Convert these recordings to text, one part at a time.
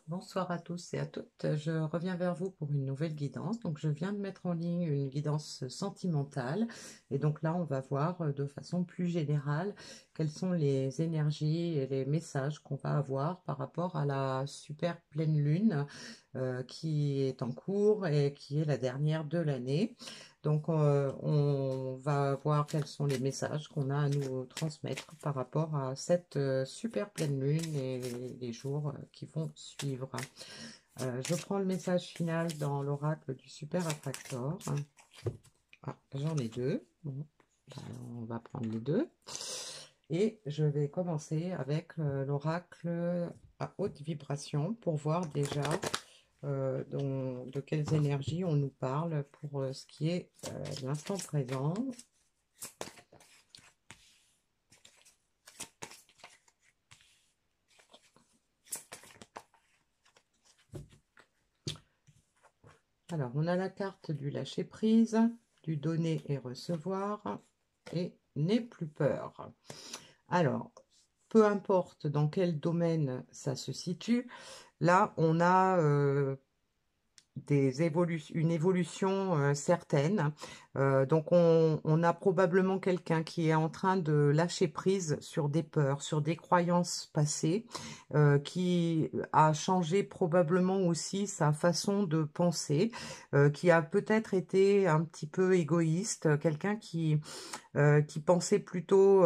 Bonsoir à tous et à toutes. Je reviens vers vous pour une nouvelle guidance. Donc, je viens de mettre en ligne une guidance sentimentale. Et donc là, on va voir de façon plus générale quelles sont les énergies et les messages qu'on va avoir par rapport à la super pleine lune qui est en cours et qui est la dernière de l'année. Donc, on va voir quels sont les messages qu'on a à nous transmettre par rapport à cette super pleine lune et les jours qui vont suivre. Je prends le message final dans l'oracle du super attractor. Ah, j'en ai deux. Bon, ben, on va prendre les deux. Et je vais commencer avec l'oracle à haute vibration pour voir déjà de quelles énergies on nous parle pour ce qui est l'instant présent. Alors, on a la carte du lâcher-prise, du donner et recevoir, et n'aie plus peur. Alors, peu importe dans quel domaine ça se situe, là, on a une évolution certaine. Donc on a probablement quelqu'un qui est en train de lâcher prise sur des peurs, sur des croyances passées, qui a changé probablement aussi sa façon de penser, qui a peut-être été un petit peu égoïste, quelqu'un qui pensait plutôt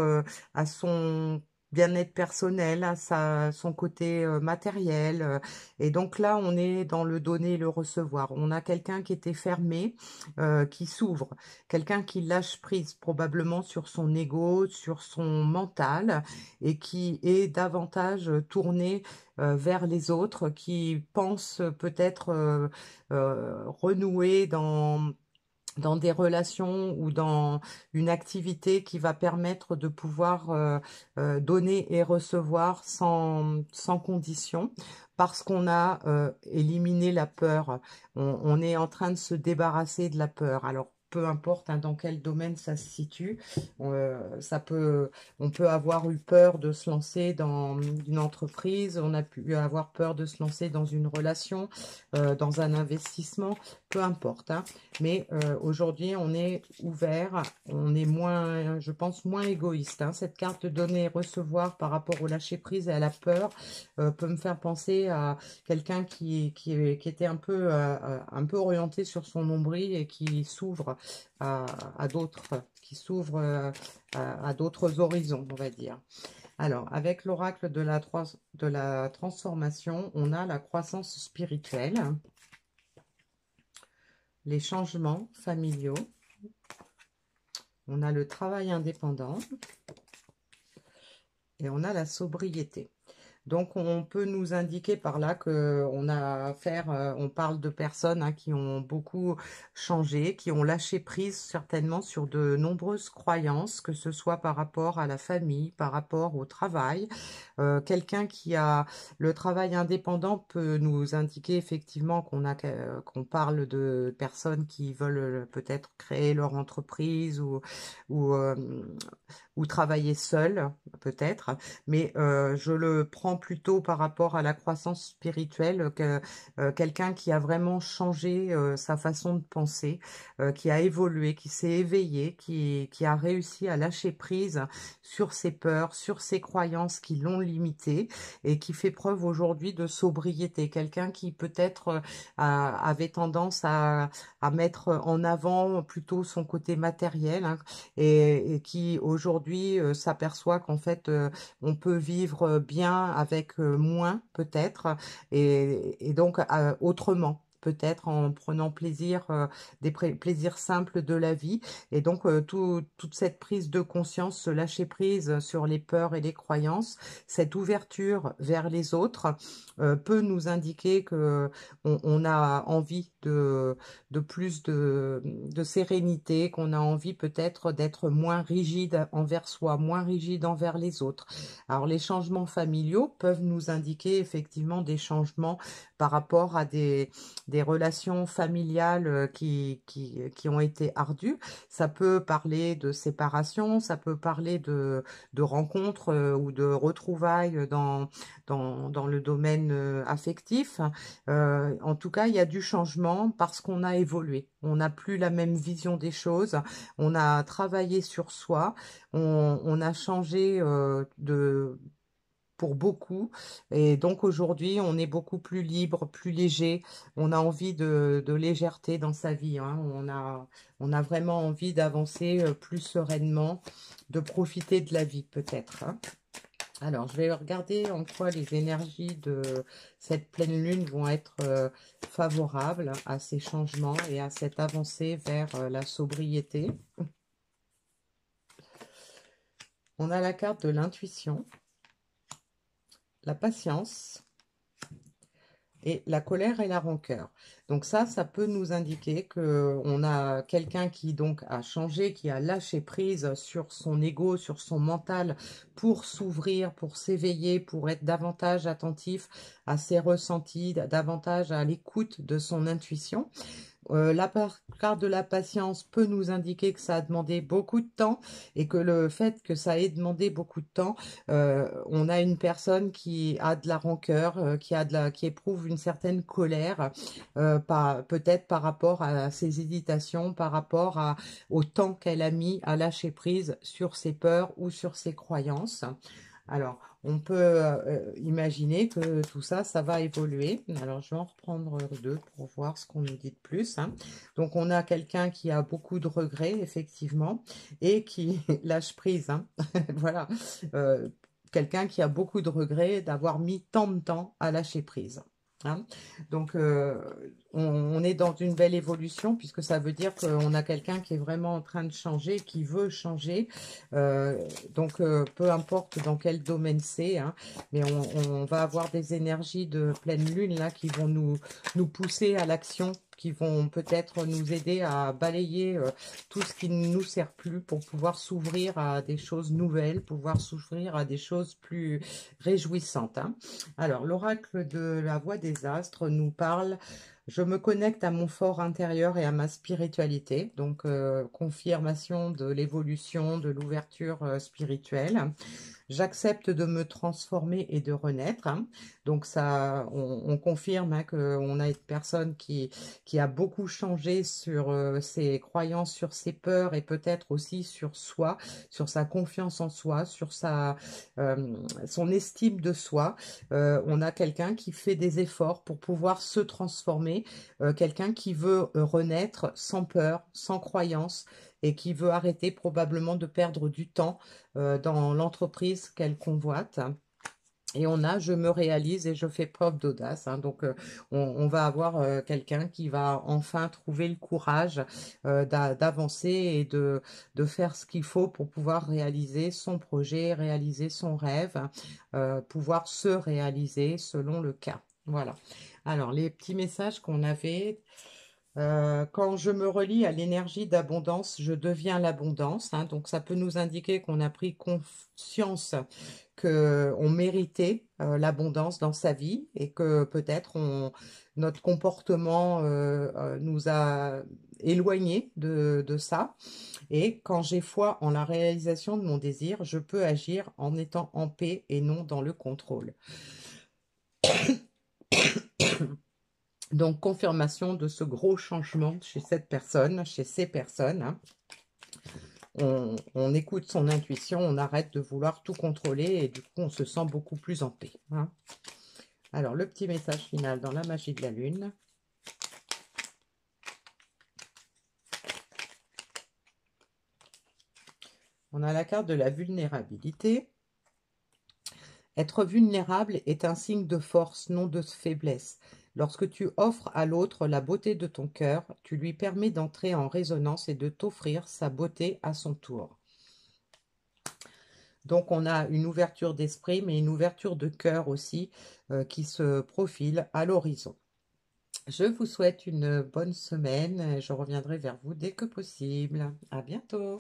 à son bien-être personnel, à son côté matériel. Et donc là, on est dans le donner et le recevoir. On a quelqu'un qui était fermé, qui s'ouvre. Quelqu'un qui lâche prise probablement sur son ego, sur son mental, et qui est davantage tourné vers les autres, qui pense peut-être renouer dans des relations ou dans une activité qui va permettre de pouvoir donner et recevoir sans condition, parce qu'on a éliminé la peur. On est en train de se débarrasser de la peur. Alors, peu importe dans quel domaine ça se situe, on peut avoir eu peur de se lancer dans une entreprise, on a pu avoir peur de se lancer dans une relation, dans un investissement, peu importe. Mais aujourd'hui, on est ouvert, on est moins, je pense, moins égoïste. Cette carte de donner et recevoir par rapport au lâcher-prise et à la peur peut me faire penser à quelqu'un qui était un peu orienté sur son nombril et qui s'ouvre à d'autres, qui s'ouvre à d'autres horizons, on va dire. Alors, avec l'oracle de la transformation, on a la croissance spirituelle, les changements familiaux, on a le travail indépendant et on a la sobriété. Donc, on peut nous indiquer par là qu'on a affaire, on parle de personnes qui ont beaucoup changé, qui ont lâché prise certainement sur de nombreuses croyances, que ce soit par rapport à la famille, par rapport au travail. Quelqu'un qui a le travail indépendant peut nous indiquer effectivement qu'on parle de personnes qui veulent peut-être créer leur entreprise ou, euh, ou travailler seul, peut-être, mais je le prends plutôt par rapport à la croissance spirituelle, que quelqu'un qui a vraiment changé sa façon de penser, qui a évolué, qui s'est éveillé, qui a réussi à lâcher prise sur ses peurs, sur ses croyances qui l'ont limité et qui fait preuve aujourd'hui de sobriété. Quelqu'un qui peut-être avait tendance à mettre en avant plutôt son côté matériel, et qui aujourd'hui s'aperçoit qu'en fait on peut vivre bien avec moins peut-être et donc autrement. Peut-être en prenant plaisir, des plaisirs simples de la vie. Et donc, toute cette prise de conscience, ce lâcher prise sur les peurs et les croyances, cette ouverture vers les autres peut nous indiquer que on a envie de plus de sérénité, qu'on a envie peut-être d'être moins rigide envers soi, moins rigide envers les autres. Alors les changements familiaux peuvent nous indiquer effectivement des changements par rapport à des relations familiales qui ont été ardues. Ça peut parler de séparation, ça peut parler de rencontres ou de retrouvailles dans le domaine affectif. En tout cas, il y a du changement parce qu'on a évolué. On n'a plus la même vision des choses. On a travaillé sur soi. On a changé pour beaucoup. Et donc aujourd'hui, on est beaucoup plus libre, plus léger. On a envie de légèreté dans sa vie, hein. On a vraiment envie d'avancer plus sereinement, de profiter de la vie peut-être, hein. Alors, je vais regarder en quoi les énergies de cette pleine lune vont être favorables à ces changements et à cette avancée vers la sobriété. On a la carte de l'intuition, la patience et la colère et la rancœur. Donc ça peut nous indiquer que on a quelqu'un qui donc a changé, qui a lâché prise sur son ego, sur son mental pour s'ouvrir, pour s'éveiller, pour être davantage attentif à ses ressentis, davantage à l'écoute de son intuition. Carte de la patience peut nous indiquer que ça a demandé beaucoup de temps et que le fait que ça ait demandé beaucoup de temps, on a une personne qui a de la rancœur, qui éprouve une certaine colère, peut-être par rapport à ses hésitations, par rapport au temps qu'elle a mis à lâcher prise sur ses peurs ou sur ses croyances. Alors, on peut imaginer que tout ça, ça va évoluer. Alors, je vais en reprendre deux pour voir ce qu'on nous dit de plus, hein. Donc, on a quelqu'un qui a beaucoup de regrets, effectivement, et qui lâche prise, hein. Voilà. Quelqu'un qui a beaucoup de regrets d'avoir mis tant de temps à lâcher prise, hein. Donc, on est dans une belle évolution puisque ça veut dire qu'on a quelqu'un qui est vraiment en train de changer, qui veut changer. Donc, peu importe dans quel domaine c'est, hein, mais on va avoir des énergies de pleine lune là qui vont nous pousser à l'action, qui vont peut-être nous aider à balayer tout ce qui ne nous sert plus pour pouvoir s'ouvrir à des choses nouvelles, pouvoir s'ouvrir à des choses plus réjouissantes, hein. Alors, l'oracle de la voix des astres nous parle: je me connecte à mon fort intérieur et à ma spiritualité. Donc, confirmation de l'évolution, de l'ouverture spirituelle. J'accepte de me transformer et de renaître, hein. Donc ça, on confirme, hein, qu'on a une personne qui a beaucoup changé sur ses croyances, sur ses peurs et peut-être aussi sur soi, sur sa confiance en soi, sur son estime de soi. On a quelqu'un qui fait des efforts pour pouvoir se transformer, quelqu'un qui veut renaître sans peur, sans croyance et qui veut arrêter probablement de perdre du temps dans l'entreprise qu'elle convoite. Et on a: je me réalise et je fais preuve d'audace, hein. Donc, on va avoir quelqu'un qui va enfin trouver le courage d'avancer et de faire ce qu'il faut pour pouvoir réaliser son projet, réaliser son rêve, pouvoir se réaliser selon le cas. Voilà. Alors, les petits messages qu'on avait. Quand je me relie à l'énergie d'abondance, je deviens l'abondance, hein. Donc, ça peut nous indiquer qu'on a pris conscience qu'on méritait l'abondance dans sa vie et que peut-être notre comportement nous a éloignés de ça. Et quand j'ai foi en la réalisation de mon désir, je peux agir en étant en paix et non dans le contrôle. Donc, confirmation de ce gros changement chez cette personne, chez ces personnes, hein. On écoute son intuition, on arrête de vouloir tout contrôler et du coup, on se sent beaucoup plus en paix, hein. Alors, le petit message final dans la magie de la lune. On a la carte de la vulnérabilité. Être vulnérable est un signe de force, non de faiblesse. Lorsque tu offres à l'autre la beauté de ton cœur, tu lui permets d'entrer en résonance et de t'offrir sa beauté à son tour. Donc, on a une ouverture d'esprit, mais une ouverture de cœur aussi qui se profile à l'horizon. Je vous souhaite une bonne semaine. Je reviendrai vers vous dès que possible. À bientôt.